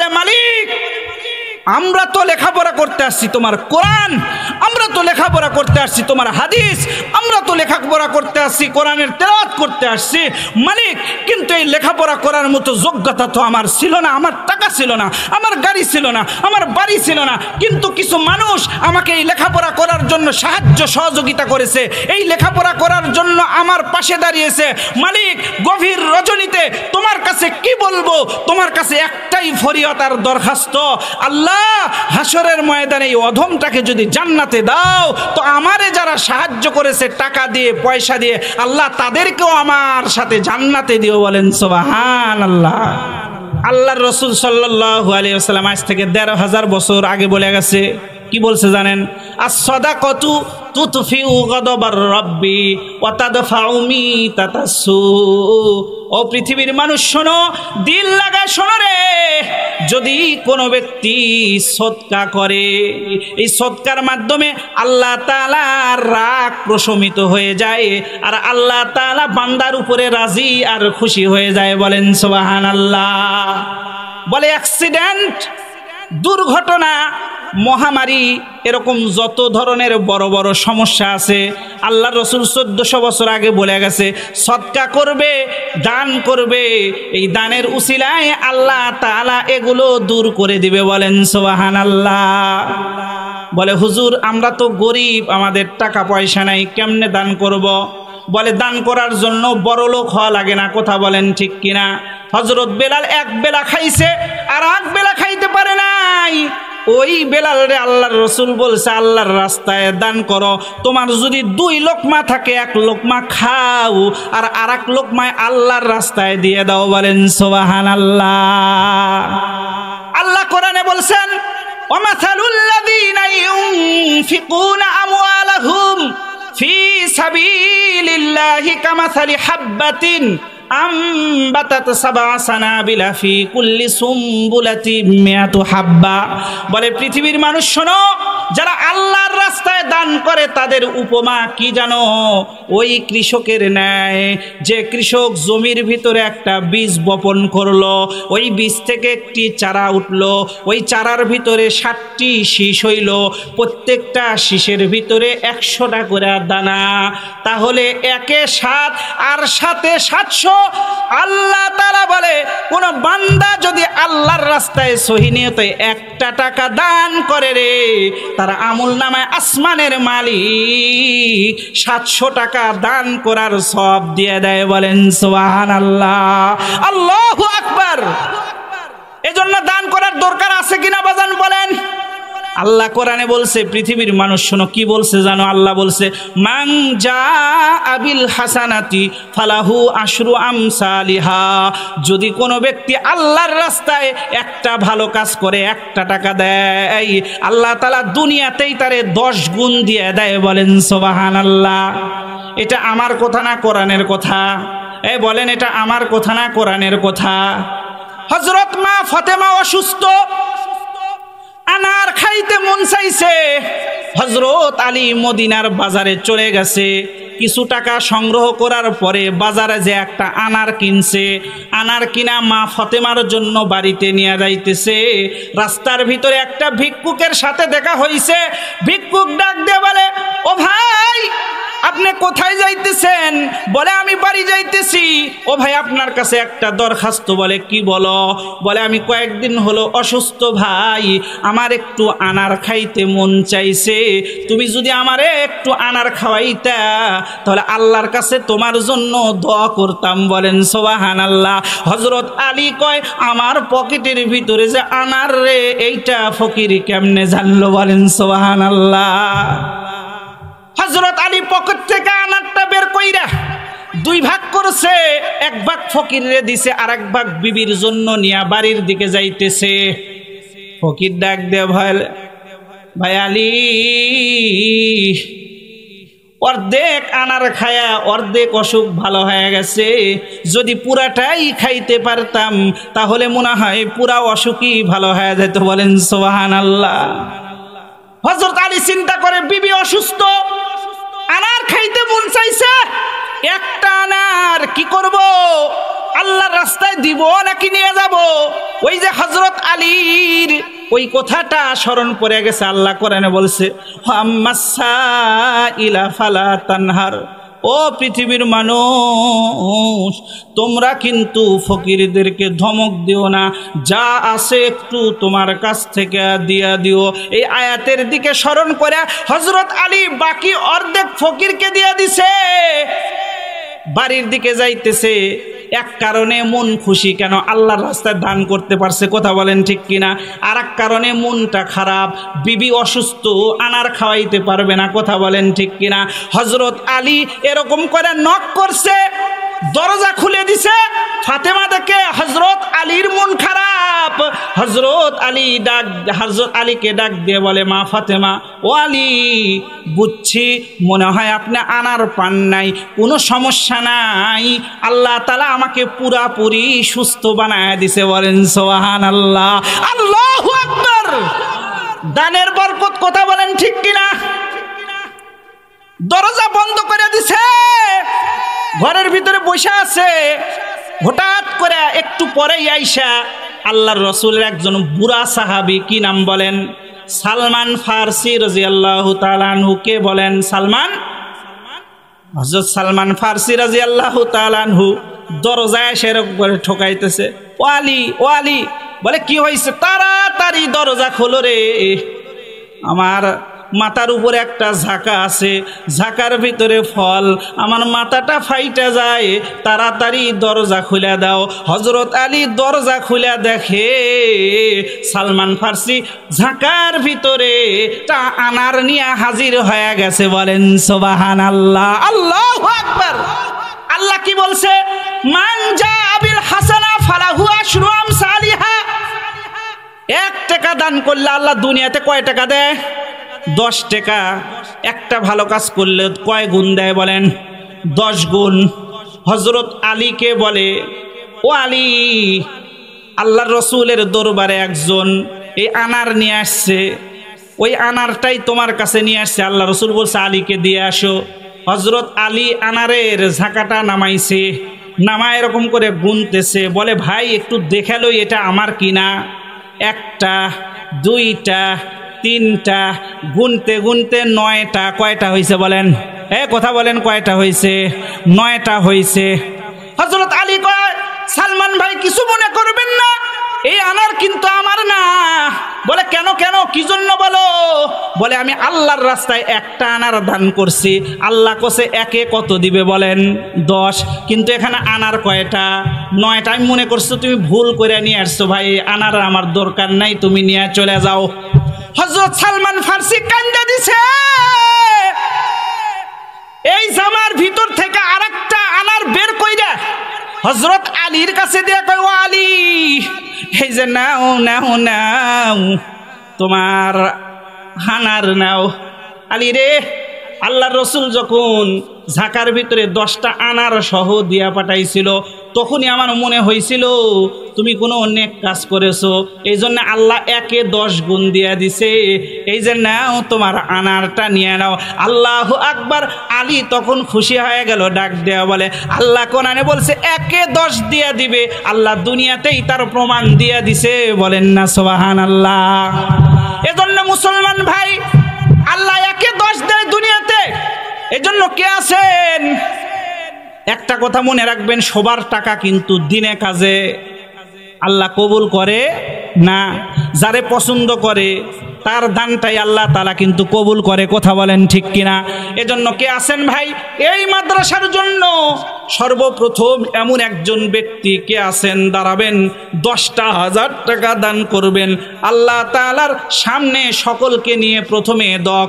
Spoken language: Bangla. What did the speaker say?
বলে মালিক আমরা তো লেখাপড়া করতে আসছি তোমার কোরআন, আমরা তো লেখাপড়া করতে আসছি তোমার হাদিস, আমরা তো লেখাপড়া করতে আসছি কোরআনের তেলাওয়াত করতে আসছি মালিক, কিন্তু এই লেখাপড়া করার মতো যোগ্যতা তো আমার ছিল না, আমার টাকা ছিল না, আমার গাড়ি ছিল না, আমার বাড়ি ছিল না, কিন্তু কিছু মানুষ আমাকে এই লেখাপড়া করার জন্য সাহায্য সহযোগিতা করেছে, এই লেখাপড়া করার জন্য আমার পাশে দাঁড়িয়েছে মালিক। গভীর রজনীতে তোমার কাছে কি বলবো, তোমার কাছে একটাই ফরিয়াদ আর দরখাস্ত, আল্লাহ হাসরের ময়দানে এই অধমটাকে যদি জান্নাতে দাও তো আমারে যারা সাহায্য করেছে টাকা দিয়ে পয়সা দিয়ে আল্লাহ তাদেরকেও আমার সাথে জান্নাতে দিও। বলেন সুবহানাল্লাহ। আল্লাহর রাসূল সাল্লাল্লাহু আলাইহি ওয়াসাল্লাম আজ থেকে ১৩,০০০ বছর আগে বলে গেছে, কি বলছে জানেন? as-সাদাকাতু তুতফিউ গাদাবার রাব্বি ওয়া তাদফাউ মিতাতাসু। ও পৃথিবীর মানুষ শোনো, দিল লাগা শোনো রে, যদি কোনো ব্যক্তি সদকা করে এই সদকার মাধ্যমে আল্লাহ তাআলার রাগ প্রশমিত হয়ে যায় আর আল্লাহ তাআলা বান্দার উপরে রাজি আর খুশি হয়ে যায়। বলেন সুবহানাল্লাহ। বলে অ্যাক্সিডেন্ট, দুর্ঘটনা, মহামারী, এরকম যত ধরনের বড় বড় সমস্যা আছে আল্লাহ রসুল ১৪০০ বছর আগে বলে গেছে সদকা করবে, দান করবে, এই দানের উসিলায় আল্লাহ তাআলা এগুলো দূর করে দিবে। বলেন সুবহানাল্লাহ। বলে হুজুর আমরা তো গরিব, আমাদের টাকা পয়সা নাই, কেমনে দান করব? বলে দান করার জন্য বড় লোক হওয়া লাগে না। কথা বলেন ঠিক কিনা? হযরত বেলাল এক বেলা খাইছে আর এক বেলা খাইতে পারে নাই, ওই বেলাল রে আল্লাহর রাসূল বলছে আল্লাহর রাস্তায় দান করো, তোমার যদি ২ লোকমা থাকে ১ লোকমা খাও আর আরেক লোকমায় আল্লাহর রাস্তায় দিয়ে দাও। বলেন সুবহানাল্লাহ। আল্লাহ কোরআনে বলছেন ওয়ামাসালুল লাযীনা ইউনফিকুনা আমওয়ালাহুম ফি সাবিলিল্লাহি কামাসালি হাব্বাতিন আমবাতাত সাবআ সানাবিলা ফি কুল্লি সুমবুলাতিন মিয়াতু হাব্বা। বলে পৃথিবীর মানুষ শোনো, যারা আল্লাহর রাস্তায় দান করে তাদের উপমা কি জানো? ওই কৃষকের ন্যায়, যে কৃষক জমির ভিতরে একটা বীজ বপন করলো, ওই বীজ থেকে একটি চারা উঠলো, ওই চারার ভিতরে ৬০টি শীষ হইল, প্রত্যেকটা শীষের ভিতরে ১০০টা করে দানা, তাহলে ১-এ ৭ আর ৭-এ ৭০০। আল্লাহ তাআলা বলে কোন বান্দা যদি আল্লাহর রাস্তায় সহি নিয়তে ১টা টাকা দান করে রে, তার আমলনামায় আসমানের মালিক ৭০০ টাকা দান করার সওয়াব দিয়ে দেয়। বলেন সুবহানাল্লাহ, আল্লাহু আকবার। এজন্য দান করার দরকার আছে কিনা বাজান বলেন? আল্লাহ কোরআনে বলছে, পৃথিবীর মানুষ শোনো কি বলছে জানো? আল্লাহ বলছে মান জাআ বিল হাসানাতি ফালাহু আশরু আমসালিহা। যদি কোনো ব্যক্তি আল্লাহর রাস্তায় একটা ভালো কাজ করে ১টা টাকা দেয়, আল্লাহ তাআলা দুনিয়াতেই তারে ১০ গুণ দিয়ে দেয়। বলেন সুবহানাল্লাহ। এটা আমার কথা না কোরআনের কথা? বলেন এটা আমার কথা না কোরআনের কথা? হযরত মা ফাতেমা অসুস্থ, আনার খাইতে মন চাইছে, হযরত আলী মদিনার বাজারে চলে গেছে, কিছু টাকা সংগ্রহ করার পরে বাজারে যে একটা আনার কিনছে, আনার কিনা মা ফাতেমার জন্য বাড়িতে নিয়ে যাইতেছে। রাস্তার ভিতরে একটা ভিক্ষুকের সাথে দেখা হইছে। ভিক্ষুক ডাক দিয়ে বলে ও ভাই আপনি কোথায় যাইতেছেন? বলে আমি বাড়ি যাইতেছি। ও ভাই আপনার কাছে একটা দরখাস্ত। বলে কি বলো? বলে আমি কয়েকদিন হলো অসুস্থ ভাই, আমার একটু আনার খাইতে মন চাইছে, তুমি যদি আমারে একটু আনার খাওয়াইতা তাহলে আল্লাহর কাছে তোমার জন্য দোয়া করতাম। বলেন সুবহানাল্লাহ। হযরত আলী কয় আমার পকেটের ভিতরে যে আনার রে, এইটা ফকির কেমনে জানলো? বলেন সুবহানাল্লাহ। হযরত আলী পকেট থেকে আনারটা বের কইরা 2 ভাগ করছে, 1 ভাগ ফকিরে দিছে, আর 1 ভাগ বিবির জন্য নিয়া বাড়ির দিকে যাইতেছে। ফকির ডাক দে ভাই আলী, অর্ধেক আনার খায়া অর্ধেক অসুখ ভালো হয়ে গেছে, যদি পুরাটাই খাইতে পারতাম তাহলে মনে হয় পুরা অসুখই ভালো হয়ে যেত। বলেন সুবহানাল্লাহ। হযরত আলী চিন্তা করে বিবি অসুস্থ, আনার খাইতে মন চাইছে, একটা আনার কি করব? আল্লাহর রাস্তায় দিব নাকি নিয়ে যাব? ওই যে হযরত আলীর ওই কথাটা স্মরণ পড়ে গেছে। আল্লাহ কোরআনে বলছে, আম্মাসাইলা ফালা তানহার, ও পৃথিবীর মানুষ, তোমরা কিন্তু ফকিরদেরকে ধমক দিও না, যা আছে একটু তোমার কাছ থেকে দিয়া দিও। এই আয়াতের দিকে স্মরণ করে হযরত আলী বাকি অর্ধেক ফকিরকে দিয়ে দিছে। বাড়ির দিকে যাইতেছে, এক কারণে মন খুশি, কেন আল্লাহর রাস্তায় দান করতে পারছে, কথা বলেন ঠিক কিনা। আর এক কারণে মনটা খারাপ, বিবি অসুস্থ, আনার খাওয়াইতে পারবে না, কথা বলেন ঠিক কিনা। হযরত আলী এরকম করে নক করছে, দরজা খুলে দিছে। ফাতেমা দেখে হযরত আলীর মন খারাপ। হযরত আলীকে ডাক দিয়ে বলে, মা ফাতেমা, ও আলী, বুঝছি মনে হয় আপনি আনার পান নাই, কোনো সমস্যা নাই, আল্লাহ তাআলা আমাকে পুরাপুরি সুস্থ বানায় দিছে। বলেন সুবহানাল্লাহ, আল্লাহু আকবার। দানের বরকত, কথা বলেন ঠিক কিনা। দরজা বন্ধ করে দিছে, ঘরের ভিতরে বসে আছে। হঠাৎ করে একটু পরেই আইসা আল্লাহর রাসূলের একজন বুড়া সাহাবী, কি নাম বলেন? সালমান ফারসি রাদিয়াল্লাহু তাআলা আনহু। কে বলেন? সালমান, হযরত সালমান ফারসি রাদিয়াল্লাহু তাআলা আনহু দরজায় সেরকম করে ঠকাইতেছে। ও আলী, ও আলী, বলে কি হয়েছে? তাড়াতাড়ি দরজা খোলো রে, আমার মাথার উপরে একটা ঝাঁকা আছে, ঝাঁকার ভিতরে ফল, আমার মাথাটা ফাইটা যায়, তাড়াতাড়ি দরজা খুলে দাও। হযরত আলী দরজা খুলে দেখে সালমান ফারসি ঝাঁকার ভিতরে তা আনার নিয়ে হাজির হয়ে গেছে। বলেন সুবহানাল্লাহ, আল্লাহু আকবার। আল্লাহ কি বলছে? মান জাআ বিল হাসানা ফালাহু আশরু আমসালিহা। 1 টাকা দান করলে আল্লাহ দুনিয়াতে কয় টাকা দেয়? 10 টাকা। একটা ভালো কাজ করলে কয় গুণ দেয়? বলেন 10 গুণ। হযরত আলীকে বলে, ও আলী, আল্লাহর রাসূলের দরবারে একজন এই আনার নিয়ে আসছে, ওই আনারটাই তোমার কাছে নিয়ে আসছে। আল্লাহ রাসূল বলছে আলীকে দিয়ে আসো। হযরত আলী আনারের ঝাঁকাটা নামাইছে, নামা এরকম করে গুনতেছে, বলে ভাই একটু দেখে লই এটা আমার কিনা। 1টা, 2টা, 3টা, গুনতে গুনতে 9টা। কয়টা হয়েছে বলেন? কথা বলেন, কয়টা হয়েছে? 9টা হয়েছে। হযরত আলী কয়, সালমান ভাই কিছু মনে করবেন না, এই আনার কিন্তু আমার না। বলে কেন কেন, কি জন্য বলো? বলে আমি আল্লাহর রাস্তায় 1টা আনার দান করছি, আল্লাহ কোসে একে কত দিবে বলেন? 10। কিন্তু এখানে আনার কয়টা? 9টা। আমি মনে করছো তুমি ভুল করে নিয়ে আসছো, ভাই আনার আমার দরকার নাই, তুমি নিয়ে চলে যাও। হযরত সালমান ফারসি কান্দা দিছে। এই জামার ভিতর থেকে আরেকটা আনার বের কইরা হযরত আলীর কাছে দিয়ে কয়, ও আলী, এই যে নাও নাও নাও, তোমার আনার নাও। আলী রে, আল্লাহর রাসূল যখন ঝাঁকার ভিতরে 10টা আনার সহ দিয়া পাঠাইছিল, তখনই আমার মনে হয়েছিল তুমি কোনো নেক কাজ করেছো, এই জন্য আল্লাহ একে 10 গুণ দিয়া দিছে। এই যে নাও, তোমার আনারটা নিয়ে নাও। আল্লাহু আকবার। আলী তখন খুশি হয়ে গেল, ডাক দেয়া বলে, আল্লাহ কোরআনে বলছে একে 10 দিয়া দিবে, আল্লাহ দুনিয়াতেই তার প্রমাণ দিয়া দিছে। বলেন না সুবহানাল্লাহ। এজন্য মুসলমান ভাই, আল্লাহ একে 10 দেয় দুনিয়াতে। এজন্য কে আছেন, একটা কথা মনে রাখবেন, সবার টাকা কিন্তু দিনে কাজে আল্লাহ কবুল করে না। যারে পছন্দ করে তার দানটাই আল্লাহ তাআলা কিন্তু কবুল করে, কথা বলেন ঠিক কিনা। এজন্য কে আছেন ভাই, এই মাদ্রাসার জন্য সর্বপ্রথম এমন একজন ব্যক্তি কে আছেন, দাঁড়াবেন, 10,000 টাকা দান করবেন। আল্লাহ তাআলার সামনে সকলকে নিয়ে প্রথমে দোয়া